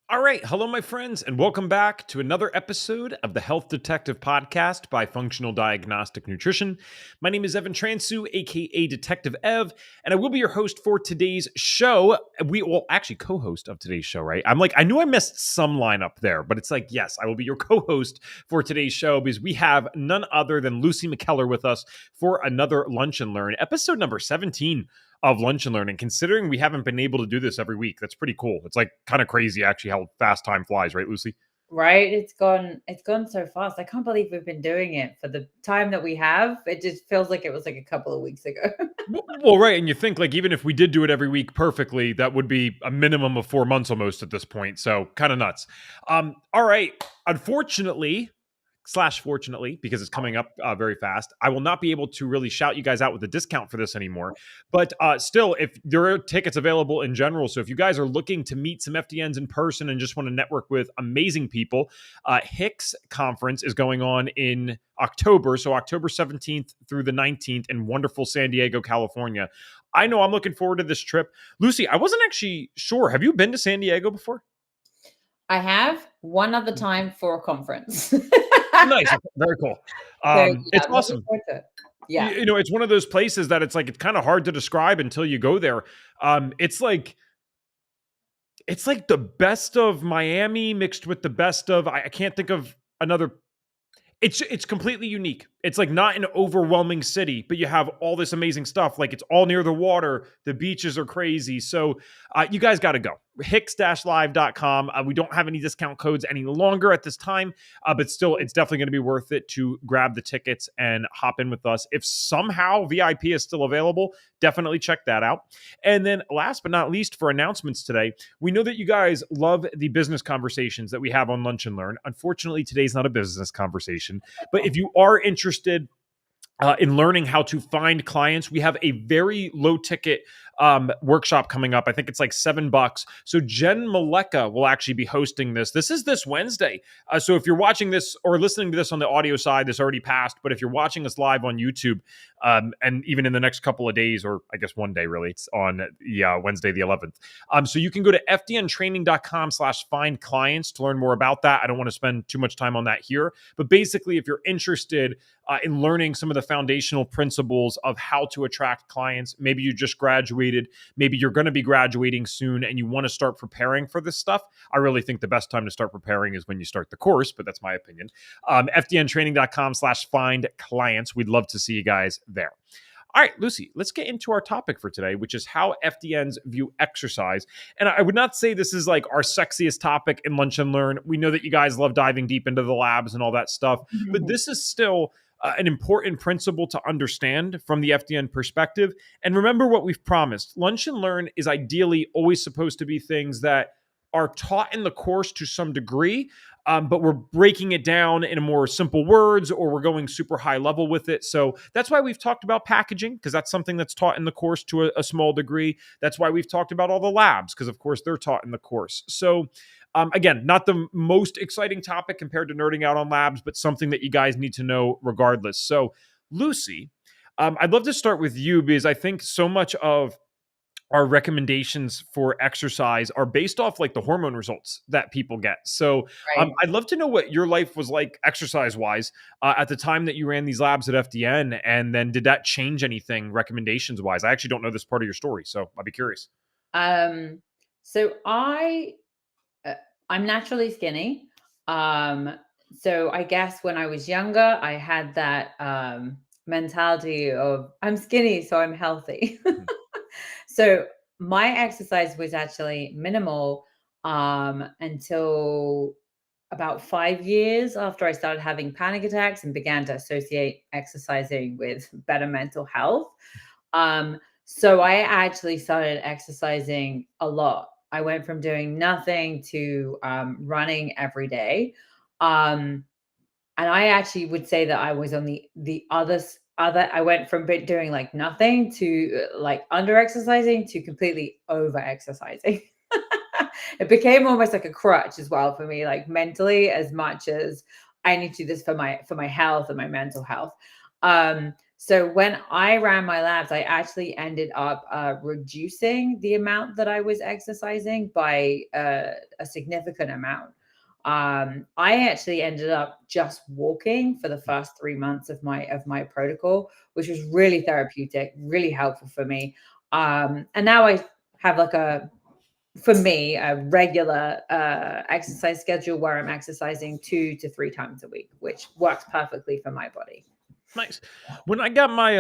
All right. Hello, my friends, and welcome back to another episode of the Health Detective Podcast by Functional Diagnostic Nutrition. My name is Evan Transu, aka Detective Ev, and I will be your host for today's show. We will actually co-host of today's show, right? I knew I missed some lineup there, but it's like, yes, I will be your co-host for today's show because we have none other than Lucy McKellar with us for another Lunch and Learn, episode number 17 of Lunch and Learn. And considering we haven't been able to do this every week, that's pretty cool. It's like kind of crazy actually how fast time flies, right, Lucy? Right? It's gone so fast. I can't believe we've been doing it for the time that we have. It just feels like it was like a couple of weeks ago. Well, right. And you think like even if we did do it every week perfectly, that would be a minimum of 4 months almost at this point. So kind of nuts. All right. Unfortunately, slash fortunately, because it's coming up very fast, I will not be able to really shout you guys out with a discount for this anymore. But still, if there are tickets available in general, so if you guys are looking to meet some FDNs in person and just want to network with amazing people, Hicks Conference is going on in October, so October 17th through the 19th in wonderful San Diego, California. I know I'm looking forward to this trip. Lucy, I wasn't actually sure. Have you been to San Diego before? I have one other time for a conference. Nice. Very cool. So It's yeah, I'm looking awesome. forward to it. Yeah. It's one of those places that it's kind of hard to describe until you go there. It's like the best of Miami mixed with the best of I can't think of another. It's completely unique. It's like not an overwhelming city, but you have all this amazing stuff. Like it's all near the water. The beaches are crazy. So you guys got to go. Hicks-live.com. We don't have any discount codes any longer at this time, but still, it's definitely going to be worth it to grab the tickets and hop in with us. If somehow VIP is still available, definitely check that out. And then last but not least, for announcements today, we know that you guys love the business conversations that we have on Lunch and Learn. Unfortunately, today's not a business conversation, but if you are interested in learning how to find clients, we have a very low ticket workshop coming up. I think it's like $7. So Jen Maleka will actually be hosting this. This is this Wednesday. So if you're watching this or listening to this on the audio side, this already passed. But if you're watching us live on YouTube, and even in the next couple of days, or I guess one day really, it's on Wednesday the 11th. So you can go to fdntraining.com/find clients to learn more about that. I don't want to spend too much time on that here, but basically, if you're interested in learning some of the foundational principles of how to attract clients, maybe you just graduated, maybe you're going to be graduating soon, and you want to start preparing for this stuff. I really think the best time to start preparing is when you start the course, but that's my opinion. fdntraining.com/find clients. We'd love to see you guys there. All right, Lucy, let's get into our topic for today, which is how FDNs view exercise. And I would not say this is like our sexiest topic in Lunch and Learn. We know that you guys love diving deep into the labs and all that stuff, but this is still an important principle to understand from the FDN perspective. And remember what we've promised. Lunch and Learn is ideally always supposed to be things that are taught in the course to some degree, but we're breaking it down in a more simple words, or we're going super high level with it. So that's why we've talked about packaging, because that's something that's taught in the course to a small degree. That's why we've talked about all the labs, because of course they're taught in the course. So again, not the most exciting topic compared to nerding out on labs, but something that you guys need to know regardless. So Lucy, I'd love to start with you because I think so much of our recommendations for exercise are based off like the hormone results that people get. So Right. I'd love to know what your life was like exercise wise at the time that you ran these labs at FDN. And then did that change anything recommendations wise? I actually don't know this part of your story, so I'd be curious. Um, so uh, I'm naturally skinny. Um, so I guess when I was younger, I had that mentality of I'm skinny, so I'm healthy. Mhm. So my exercise was actually minimal until about 5 years after I started having panic attacks and began to associate exercising with better mental health. So I actually started exercising a lot. I went from doing nothing to running every day. Um, and I actually would say that I was on the other. I went from doing like nothing to like under exercising to completely over exercising. It became almost like a crutch as well for me, like mentally, as much as I need to do this for my health and my mental health. So when I ran my labs, I actually ended up reducing the amount that I was exercising by a significant amount. I actually ended up just walking for the first 3 months of my protocol, which was really therapeutic, really helpful for me. And now I have like for me, a regular exercise schedule where I'm exercising 2 to 3 times a week, which works perfectly for my body. Nice. When I got my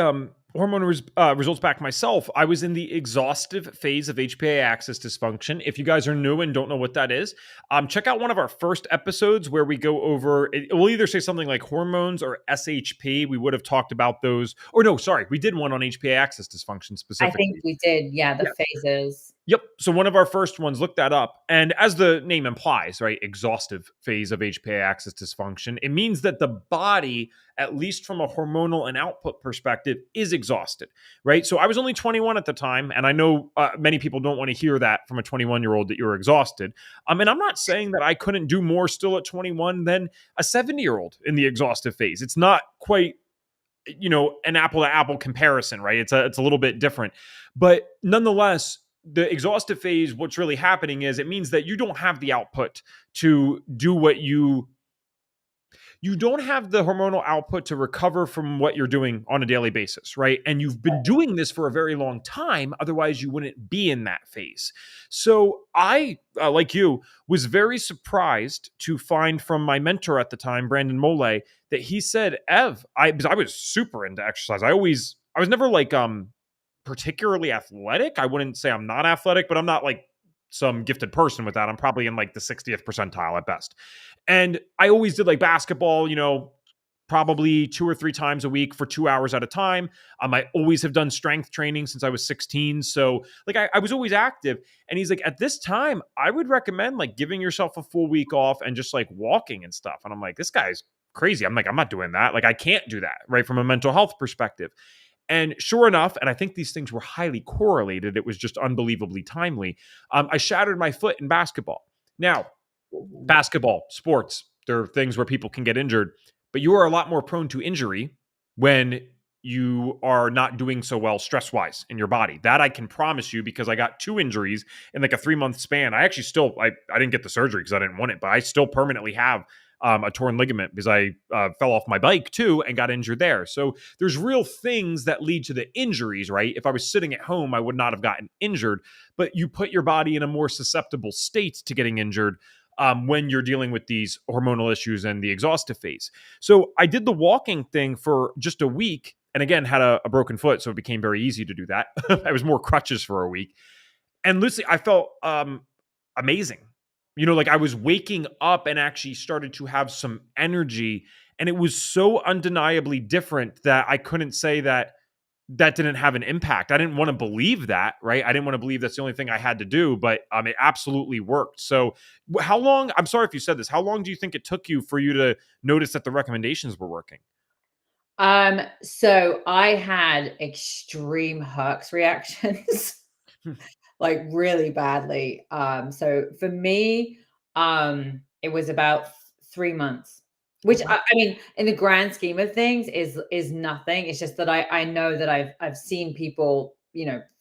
hormone results back myself, I was in the exhaustive phase of HPA axis dysfunction. If you guys are new and don't know what that is, check out one of our first episodes where we go over. We'll either say something like hormones or SHP. We would have talked about those, or no, sorry, we did one on HPA axis dysfunction I think specifically. we did, yeah, the Yeah. phases. Yep. So one of our first ones, look that up. And as the name implies, right, exhaustive phase of HPA axis dysfunction, it means that the body, at least from a hormonal and output perspective, is exhausted, right? So I was only 21 at the time. And I know many people don't want to hear that from a 21-year-old that you're exhausted. And I'm not saying that I couldn't do more still at 21 than a 70-year-old in the exhaustive phase. It's not quite an apple to apple comparison, right? It's a little bit different, but nonetheless, the exhaustive phase, what's really happening is it means that you don't have the output to do what you don't have the hormonal output to recover from what you're doing on a daily basis, right? And you've been doing this for a very long time. Otherwise, you wouldn't be in that phase. So I, like you, was very surprised to find from my mentor at the time, Brandon Mole, that he said, because I was super into exercise. I was never like particularly athletic. I wouldn't say I'm not athletic, but I'm not like some gifted person with that. I'm probably in like the 60th percentile at best. And I always did like basketball, probably 2 or 3 times a week for 2 hours at a time. I always have done strength training since I was 16. So like I was always active. And he's like, at this time, I would recommend like giving yourself a full week off and just like walking and stuff. And I'm like, this guy's crazy. I'm like, I'm not doing that. Like I can't do that, right? From a mental health perspective. And sure enough, and I think these things were highly correlated, it was just unbelievably timely. I shattered my foot in basketball. Now, basketball, sports, there are things where people can get injured, but you are a lot more prone to injury when you are not doing so well stress wise in your body. That I can promise you because I got 2 injuries in like a 3-month span. I actually I didn't get the surgery because I didn't want it, but I still permanently have a torn ligament because I fell off my bike too and got injured there. So there's real things that lead to the injuries, right? If I was sitting at home, I would not have gotten injured, but you put your body in a more susceptible state to getting injured when you're dealing with these hormonal issues and the exhaustive phase. So I did the walking thing for just a week and again had a broken foot. So it became very easy to do that. I was more crutches for a week. And Lucy, I felt amazing. Like I was waking up and actually started to have some energy. And it was so undeniably different that I couldn't say that didn't have an impact. I didn't want to believe that, right? I didn't want to believe that's the only thing I had to do, but it absolutely worked. So how long, I'm sorry if you said this, how long do you think it took you for you to notice that the recommendations were working? So I had extreme Herx reactions, like really badly. So for me, it was about 3 months, which Okay. I mean, in the grand scheme of things, is nothing. It's just that I know that I've seen people,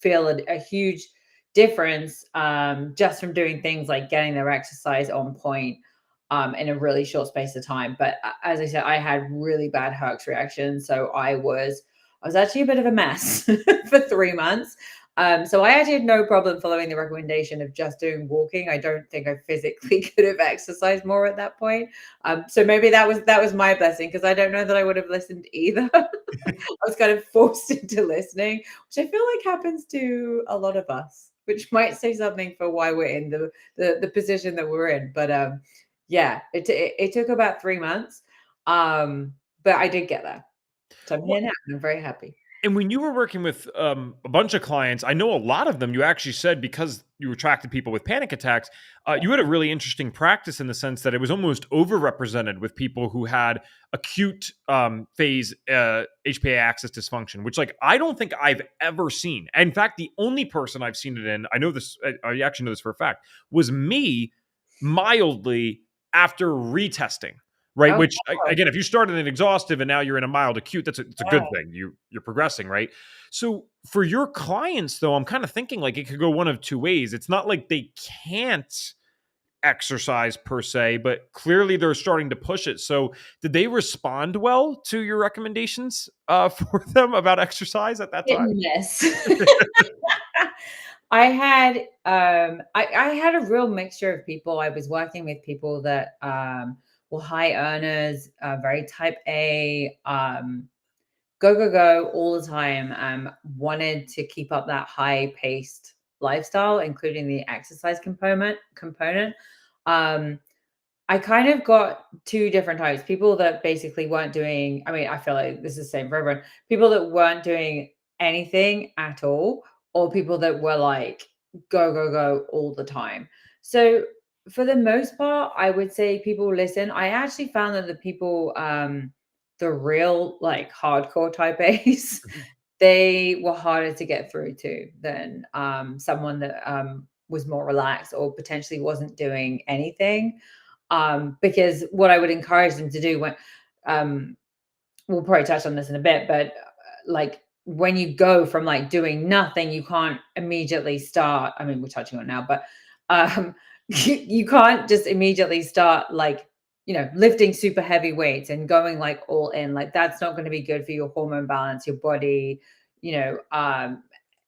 feel a huge difference just from doing things like getting their exercise on point in a really short space of time. But as I said, I had really bad Herx reactions, so I was actually a bit of a mess for 3 months. So I actually had no problem following the recommendation of just doing walking. I don't think I physically could have exercised more at that point. So maybe that was my blessing because I don't know that I would have listened either. I was kind of forced into listening, which I feel like happens to a lot of us, which might say something for why we're in the position that we're in. But yeah, it took about 3 months, but I did get there. So I'm here now, and I'm very happy. And when you were working with a bunch of clients, I know a lot of them, you actually said because you attracted people with panic attacks, you had a really interesting practice in the sense that it was almost overrepresented with people who had acute phase HPA axis dysfunction, which like I don't think I've ever seen. In fact, the only person I've seen it in, I know this, I actually know this for a fact, was me mildly after retesting. right? Oh, Which wow. again, if you started in exhaustive and now you're in a mild acute, it's a good Yeah. thing. You're progressing, right? So for your clients, though, I'm kind of thinking like it could go one of two ways. It's not like they can't exercise per se, but clearly they're starting to push it. So did they respond well to your recommendations for them about exercise at that Hit time? and miss. I had I had a real mixture of people. I was working with people that were high earners, very type A, go, go, go all the time, wanted to keep up that high paced lifestyle, including the exercise component. Um, I kind of got 2 different types. People that basically weren't doing, I mean, I feel like this is the same for everyone. People that weren't doing anything at all, or people that were like go, go, go all the time. So for the most part, I would say people listen. I actually found that the people, the real like hardcore type A's, they were harder to get through to than someone that was more relaxed or potentially wasn't doing anything, because what I would encourage them to do when, um, we'll probably touch on this in a bit, but like when you go from like doing nothing, you can't immediately start. I mean, we're touching on it now, but you can't just immediately start like, lifting super heavy weights and going like all in. Like that's not going to be good for your hormone balance, your body, you know,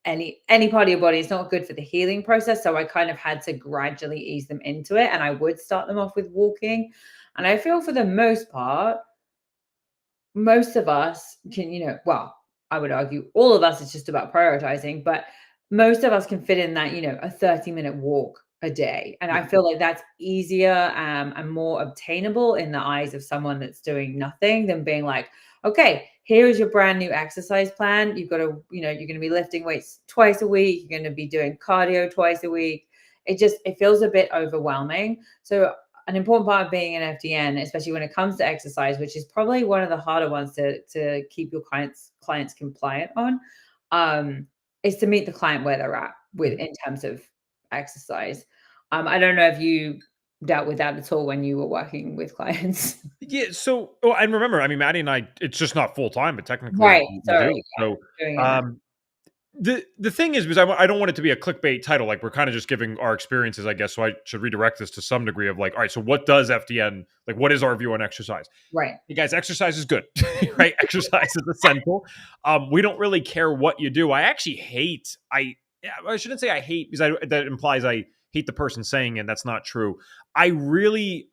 any part of your body. It's not good for the healing process. So I kind of had to gradually ease them into it. And I would start them off with walking. And I feel for the most part, most of us can, well, I would argue all of us, it's just about prioritizing, but most of us can fit in that, a 30-minute walk a day. And I Yeah. feel like that's easier, and more obtainable in the eyes of someone that's doing nothing than being like, okay, here is your brand new exercise plan. You've got to, you're going to be lifting weights twice a week. You're going to be doing cardio twice a week. It feels a bit overwhelming. So an important part of being an FDN, especially when it comes to exercise, which is probably one of the harder ones to keep your clients compliant on, is to meet the client where they're at with in terms of exercise. I don't know if you dealt with that at all when you were working with clients. Yeah, so and remember, I mean, Maddie and I, it's just not full time, but technically Right. we Sorry. do. So, Doing it now. um, the thing is, because I don't want it to be a clickbait title. Like we're kind of just giving our experiences, I guess. So I should redirect this to some degree of like, all right, so what does FDN like? What is our view on exercise? Right. Hey guys, exercise is good, right? Exercise is essential. We don't really care what you do. I actually hate. Yeah, I shouldn't say I hate because that implies I hate the person saying it. That's not true. I really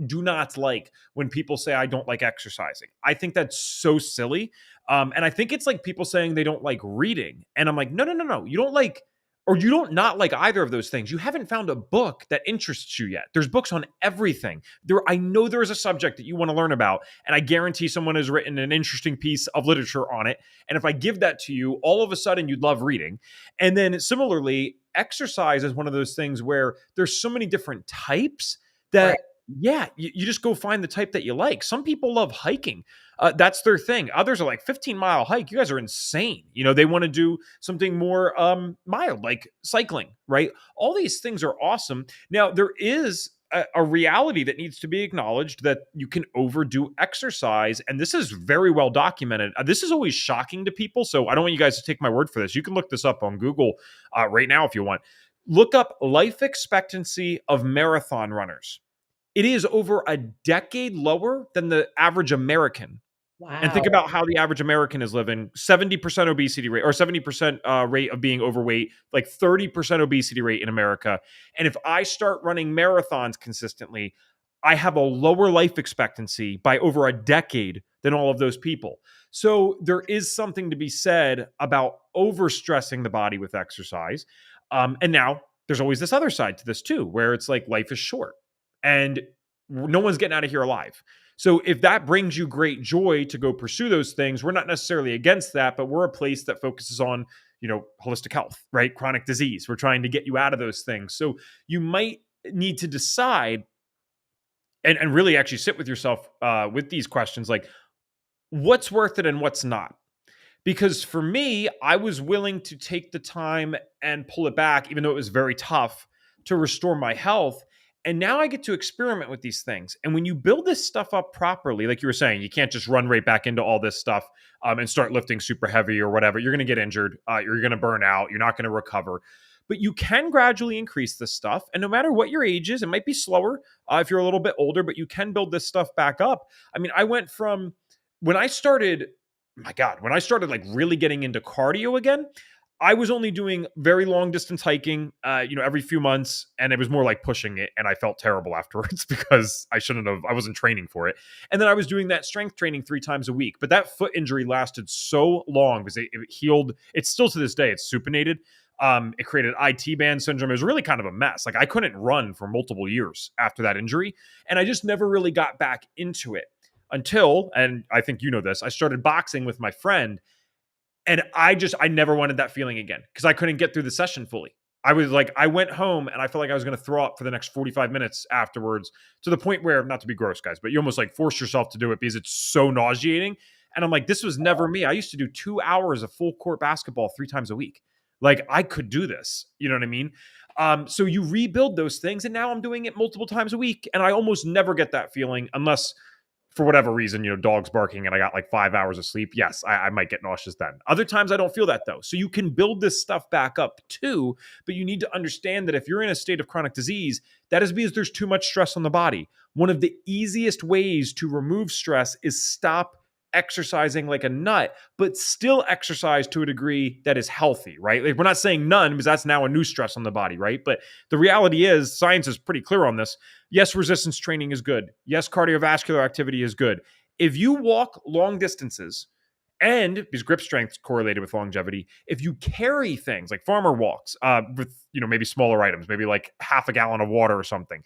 do not like when people say I don't like exercising. I think that's so silly. And I think it's like people saying they don't like reading. And I'm like, no, no, no, no. You don't like, or you don't not like either of those things. You haven't found a book that interests you yet. There's books on everything. I know there is a subject that you want to learn about, and I guarantee someone has written an interesting piece of literature on it. And if I give that to you, all of a sudden you'd love reading. And then similarly, exercise is one of those things where there's so many different types Right. that yeah, you just go find the type that you like. Some people love hiking. That's their thing. Others are like 15-mile hike. You guys are insane. They want to do something more mild, like cycling, right? All these things are awesome. Now, there is a reality that needs to be acknowledged that you can overdo exercise. And this is very well documented. This is always shocking to people. So I don't want you guys to take my word for this. You can look this up on Google right now if you want. Look up life expectancy of marathon runners. It is over a decade lower than the average American. And think Wow. about how the average American is living: 70% obesity rate, or 70% rate of being overweight, like 30% obesity rate in America. And if I start running marathons consistently, I have a lower life expectancy by over a decade than all of those people. So there is something to be said about overstressing the body with exercise. And now there's always this other side to this too, where it's like life is short and no one's getting out of here alive. So if that brings you great joy to go pursue those things, we're not necessarily against that, but we're a place that focuses on, holistic health, right? Chronic disease. We're trying to get you out of those things. So you might need to decide and really actually sit with yourself with these questions like, what's worth it and what's not? Because for me, I was willing to take the time and pull it back, even though it was very tough to restore my health. And now I get to experiment with these things. And when you build this stuff up properly, like you were saying, you can't just run right back into all this stuff and start lifting super heavy or whatever. You're going to get injured. You're going to burn out. You're not going to recover. But you can gradually increase this stuff. And no matter what your age is, it might be slower if you're a little bit older, but you can build this stuff back up. I mean, I went from when I started, my God, when I started like really getting into cardio again, I was only doing very long distance hiking, every few months, and it was more like pushing it, and I felt terrible afterwards because I wasn't training for it. And then I was doing that strength training 3 times a week, but that foot injury lasted so long because it healed. It's still to this day, it's supinated. It created IT band syndrome. It was really kind of a mess. Like I couldn't run for multiple years after that injury, and I just never really got back into it until, and I think you know this, I started boxing with my friend. And I never wanted that feeling again because I couldn't get through the session fully. I went home and I felt like I was going to throw up for the next 45 minutes afterwards, to the point where, not to be gross, guys, but you almost like force yourself to do it because it's so nauseating. And I'm like, this was never me. I used to do 2 hours of full court basketball 3 times a week. Like I could do this. You know what I mean? So you rebuild those things. And now I'm doing it multiple times a week. And I almost never get that feeling unless, for whatever reason, dogs barking and I got like 5 hours of sleep. Yes, I might get nauseous then. Other times I don't feel that though. So you can build this stuff back up too, but you need to understand that if you're in a state of chronic disease, that is because there's too much stress on the body. One of the easiest ways to remove stress is stop exercising like a nut, but still exercise to a degree that is healthy, right? Like we're not saying none because that's now a new stress on the body, right? But the reality is science is pretty clear on this. Yes, resistance training is good. Yes, cardiovascular activity is good. If you walk long distances, and because grip strength is correlated with longevity, if you carry things like farmer walks with maybe smaller items, maybe like half a gallon of water or something,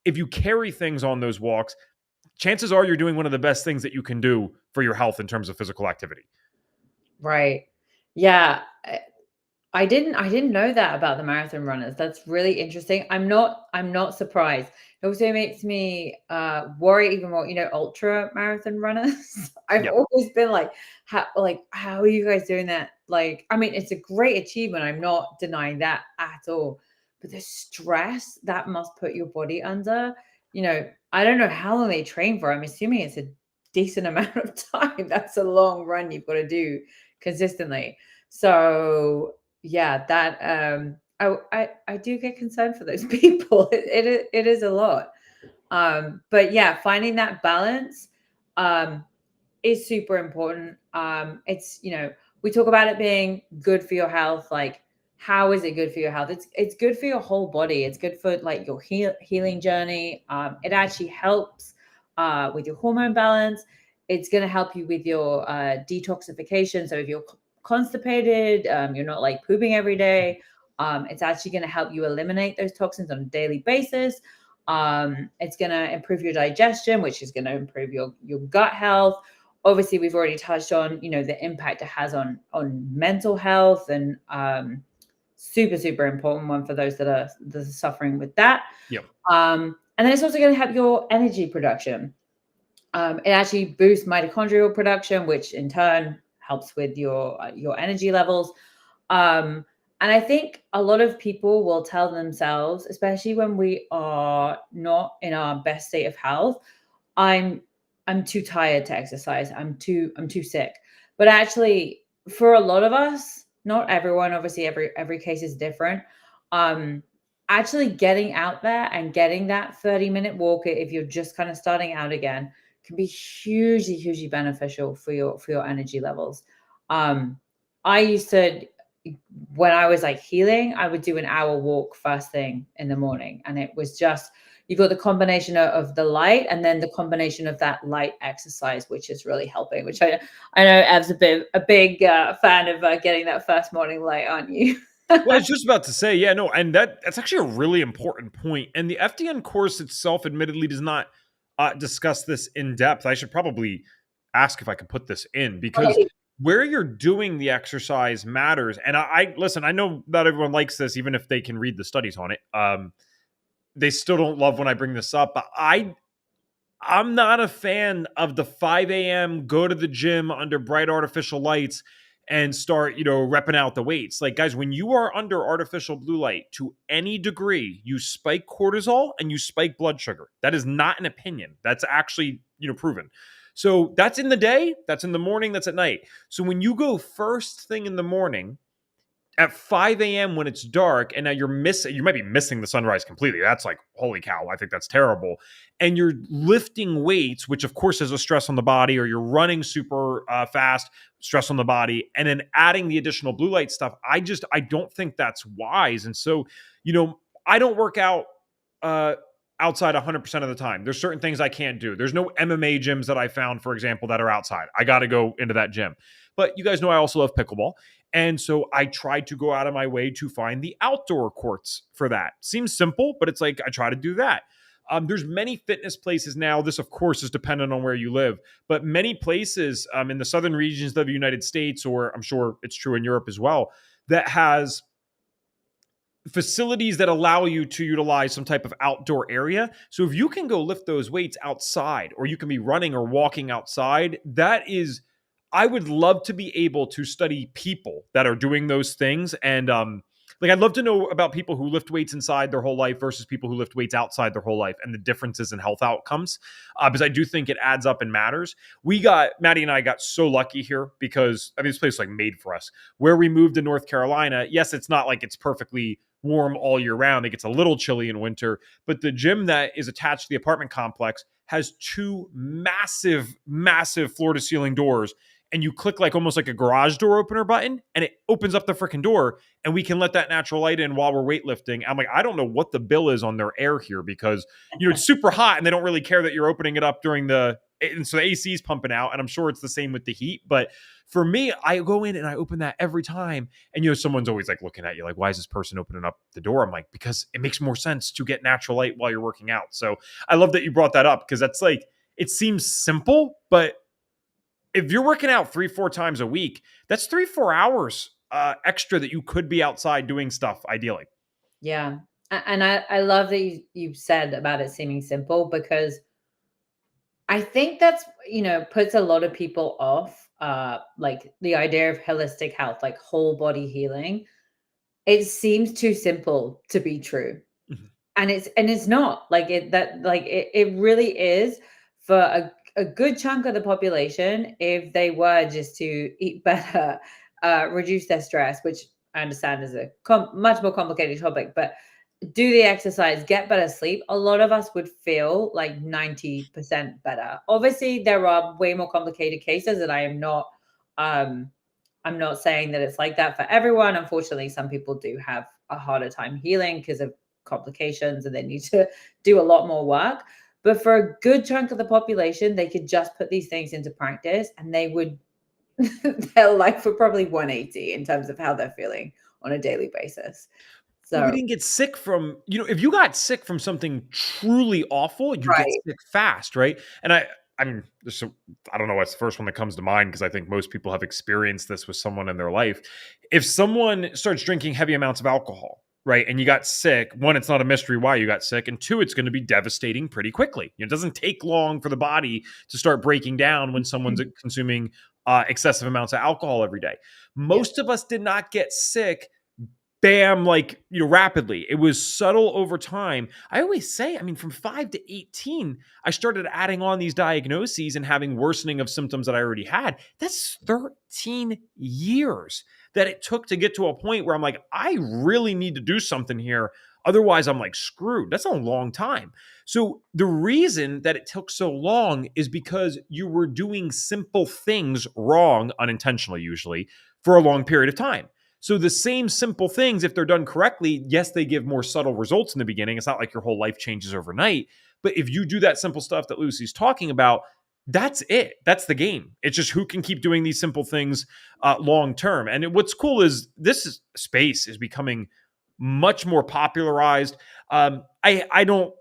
if you carry things on those walks, chances are you're doing one of the best things that you can do for your health in terms of physical activity. Right. Yeah. I didn't know that about the marathon runners. That's really interesting. I'm not surprised. It also makes me worry even more, ultra marathon runners. I've Yep. always been like, how are you guys doing that? Like, I mean, it's a great achievement. I'm not denying that at all. But the stress that must put your body under, I don't know how long they train for. I'm assuming it's a decent amount of time. That's a long run you've got to do consistently. So yeah, that I do get concerned for those people. It is a lot. But yeah, finding that balance is super important. It's we talk about it being good for your health. Like, how is it good for your health? It's good for your whole body. It's good for like your healing journey. It actually helps with your hormone balance. It's going to help you with your detoxification. So if you're constipated, you're not like pooping every day. It's actually going to help you eliminate those toxins on a daily basis. It's going to improve your digestion, which is going to improve your gut health. Obviously, we've already touched on the impact it has on mental health, and super important one for those that are suffering with that. Yep. And then it's also going to help your energy production. It actually boosts mitochondrial production, which in turn helps with your energy levels. And I think a lot of people will tell themselves, especially when we are not in our best state of health, I'm too tired to exercise. I'm too sick. But actually, for a lot of us, not everyone, obviously every case is different. Actually getting out there and getting that 30-minute walk, if you're just kind of starting out again, can be hugely beneficial for your energy levels. I used to, when I was like healing, I would do an hour walk first thing in the morning. And it was just, you've got the combination of the light and then the combination of that light exercise, which is really helping, which I know Ev's a big fan of getting that first morning light, aren't you? Well, I was just about to say, yeah, no, and that's actually a really important point. And the FDN course itself, admittedly, does not discuss this in depth. I should probably ask if I could put this in because Right. where you're doing the exercise matters. And I listen. I know not everyone likes this, even if they can read the studies on it. They still don't love when I bring this up, but I'm not a fan of the 5 a.m. go to the gym under bright artificial lights and start, repping out the weights. Like, guys, when you are under artificial blue light to any degree, you spike cortisol and you spike blood sugar. That is not an opinion. That's actually, proven. So that's in the day, that's in the morning, that's at night. So when you go first thing in the morning, at 5 a.m. when it's dark, and now you might be missing the sunrise completely. That's like, holy cow, I think that's terrible. And you're lifting weights, which of course is a stress on the body, or you're running super fast, stress on the body, and then adding the additional blue light stuff. I don't think that's wise. And so, I don't work out outside 100% of the time. There's certain things I can't do. There's no MMA gyms that I found, for example, that are outside. I got to go into that gym. But you guys know I also love pickleball. And so I tried to go out of my way to find the outdoor courts for that. Seems simple, but it's like I try to do that. There's many fitness places now. This, of course, is dependent on where you live, but many places in the southern regions of the United States, or I'm sure it's true in Europe as well, that has facilities that allow you to utilize some type of outdoor area. So if you can go lift those weights outside, or you can be running or walking outside, I would love to be able to study people that are doing those things. And I'd love to know about people who lift weights inside their whole life versus people who lift weights outside their whole life, and the differences in health outcomes. Because I do think it adds up and matters. Maddie and I got so lucky here because, this place is like made for us. Where we moved to North Carolina, yes, it's not like it's perfectly warm all year round. It gets a little chilly in winter, but the gym that is attached to the apartment complex has two massive, massive floor to ceiling doors. And you click like almost like a garage door opener button, and it opens up the freaking door, and we can let that natural light in while we're weightlifting. I'm like, I don't know what the bill is on their air here, because it's super hot and they don't really care that you're opening it up and so the AC is pumping out, and I'm sure it's the same with the heat. But for me, I go in and I open that every time, and someone's always like looking at you like, why is this person opening up the door? I'm like, because it makes more sense to get natural light while you're working out. So I love that you brought that up, because that's like, it seems simple, but if you're working out 3-4 times a week, that's 3-4 hours extra that you could be outside doing stuff, ideally. Yeah. And I love that you said about it seeming simple, because I think that's, puts a lot of people off, like the idea of holistic health, like whole body healing. It seems too simple to be true. Mhm. And it's not like it really is for a good chunk of the population. If they were just to eat better, reduce their stress, which I understand is a much more complicated topic, but do the exercise, get better sleep, a lot of us would feel like 90% better. Obviously, there are way more complicated cases, and I'm not saying that it's like that for everyone. Unfortunately, some people do have a harder time healing because of complications, and they need to do a lot more work. But for a good chunk of the population, they could just put these things into practice, and their life would probably 180 in terms of how they're feeling on a daily basis. Well, we So, didn't get sick from, if you got sick from something truly awful, you get right. sick fast, right? And I mean, I don't know what's the first one that comes to mind, because I think most people have experienced this with someone in their life. If someone starts drinking heavy amounts of alcohol, right, and you got sick, one, it's not a mystery why you got sick, and two, it's going to be devastating pretty quickly. It doesn't take long for the body to start breaking down when someone's consuming excessive amounts of alcohol every day. Yeah. Most of us did not get sick bam, like, rapidly. It was subtle over time. I always say, from 5 to 18, I started adding on these diagnoses and having worsening of symptoms that I already had. That's 13 years that it took to get to a point where I'm like, I really need to do something here. Otherwise, I'm like screwed. That's a long time. So the reason that it took so long is because you were doing simple things wrong, unintentionally usually, for a long period of time. So the same simple things, if they're done correctly, yes, they give more subtle results in the beginning. It's not like your whole life changes overnight. But if you do that simple stuff that Lucy's talking about, that's it. That's the game. It's just who can keep doing these simple things long term. And what's cool is space is becoming much more popularized. I don't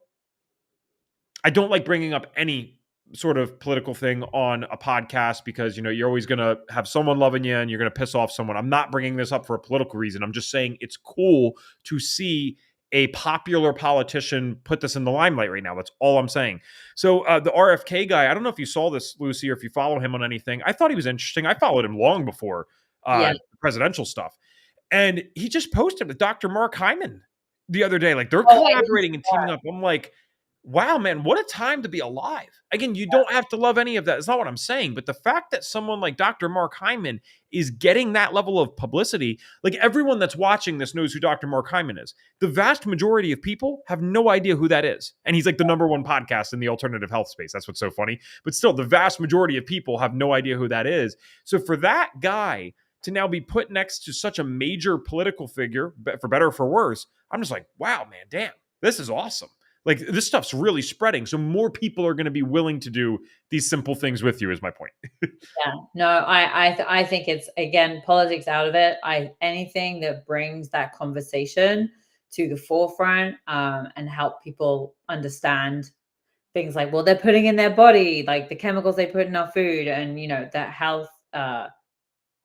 like bringing up any sort of political thing on a podcast, because you're always going to have someone loving you and you're going to piss off someone. I'm not bringing this up for a political reason. I'm just saying it's cool to see a popular politician put this in the limelight right now. That's all I'm saying. So the RFK guy, I don't know if you saw this, Lucy, or if you follow him on anything. I thought he was interesting. I followed him long before Yeah. presidential stuff. And he just posted with Dr. Mark Hyman the other day. Like they're Oh, I didn't collaborating see and teaming that. up. I'm like, wow, man, what a time to be alive. Again, you don't have to love any of that. It's not what I'm saying. But the fact that someone like Dr. Mark Hyman is getting that level of publicity, like everyone that's watching this knows who Dr. Mark Hyman is. The vast majority of people have no idea who that is. And he's like the number one podcast in the alternative health space. That's what's so funny. But still, the vast majority of people have no idea who that is. So for that guy to now be put next to such a major political figure, for better or for worse, I'm just like, wow, man, damn, this is awesome. Like this stuff's really spreading. So more people are going to be willing to do these simple things with you is my point. Yeah, no, I think it's, again, politics out of it. Anything that brings that conversation to the forefront, and help people understand things like, well, they're putting in their body, like the chemicals they put in our food, and that health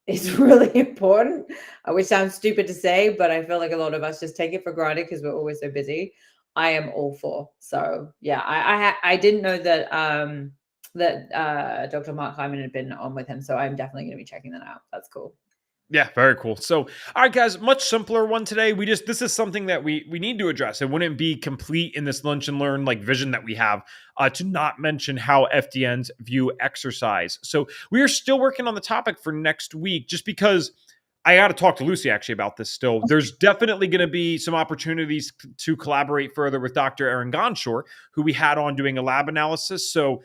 is really important, which sounds stupid to say, but I feel like a lot of us just take it for granted because we're always so busy. I am all for. So yeah, I didn't know that Dr. Mark Hyman had been on with him, so I'm definitely going to be checking that out. That's cool. Yeah, very cool. So, all right, guys, much simpler one today. This is something that we need to address. It wouldn't be complete in this lunch and learn like vision that we have to not mention how FDNs view exercise. So we are still working on the topic for next week, just because I got to talk to Lucy actually about this still. There's definitely going to be some opportunities to collaborate further with Dr. Aaron Gonshore, who we had on doing a lab analysis. So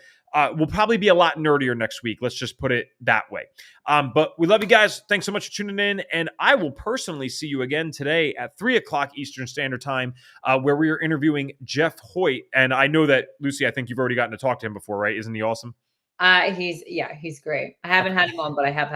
we'll probably be a lot nerdier next week. Let's just put it that way. But we love you guys. Thanks so much for tuning in. And I will personally see you again today at 3:00 Eastern Standard Time, where we are interviewing Jeff Hoyt. And I know that, Lucy, I think you've already gotten to talk to him before, right? Isn't he awesome? He's great. I haven't had him on, but I have had